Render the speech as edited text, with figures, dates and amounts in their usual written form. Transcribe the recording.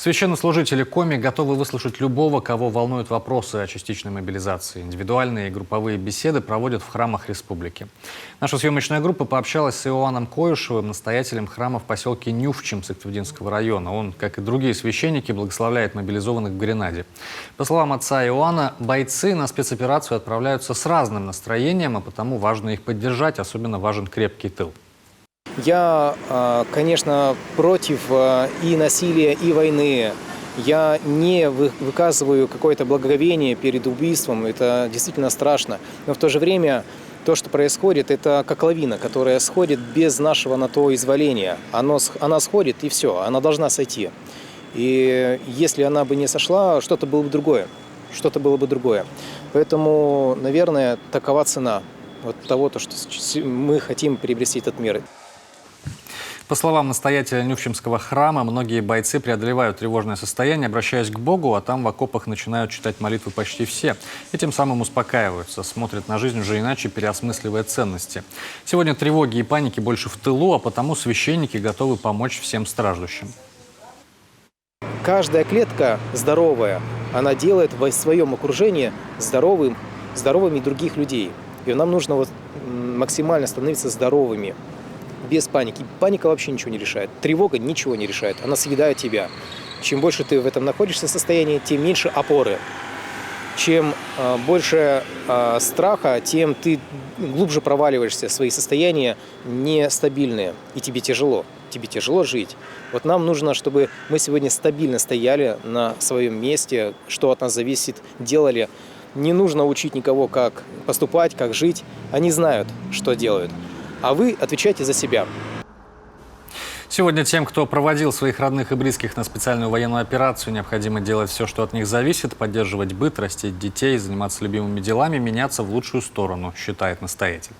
Священнослужители Коми готовы выслушать любого, кого волнуют вопросы о частичной мобилизации. Индивидуальные и групповые беседы проводят в храмах республики. Наша съемочная группа пообщалась с Иоанном Коюшевым, настоятелем храма в поселке Нюфчим Сыктывдинского района. Он, как и другие священники, благословляет мобилизованных в Гренаде. По словам отца Иоанна, бойцы на спецоперацию отправляются с разным настроением, а потому важно их поддержать, особенно важен крепкий тыл. Я, конечно, против и насилия, и войны. Я не выказываю какое-то благоговение перед убийством. Это действительно страшно. Но в то же время то, что происходит, это как лавина, которая сходит без нашего на то изволения. Она сходит, и все, она должна сойти. И если она бы не сошла, что-то было бы другое. Что-то было бы другое. Поэтому, наверное, такова цена вот того, что мы хотим приобрести этот мир. По словам настоятеля Нюфчимского храма, многие бойцы преодолевают тревожное состояние, обращаясь к Богу, а там в окопах начинают читать молитвы почти все. И тем самым успокаиваются, смотрят на жизнь уже иначе, переосмысливая ценности. Сегодня тревоги и паники больше в тылу, а потому священники готовы помочь всем страждущим. Каждая клетка здоровая, она делает в своем окружении здоровыми других людей. И нам нужно максимально становиться здоровыми. Без паники. Паника вообще ничего не решает. Тревога ничего не решает. Она съедает тебя. Чем больше ты в этом находишься состоянии, тем меньше опоры. Чем больше страха, тем ты глубже проваливаешься в свои состояния нестабильные. И тебе тяжело. Тебе тяжело жить. Вот нам нужно, чтобы мы сегодня стабильно стояли на своем месте, что от нас зависит, делали. Не нужно учить никого, как поступать, как жить. Они знают, что делают. А вы отвечайте за себя. Сегодня тем, кто проводил своих родных и близких на специальную военную операцию, необходимо делать все, что от них зависит, поддерживать быт, растить детей, заниматься любимыми делами, меняться в лучшую сторону, считает настоятель.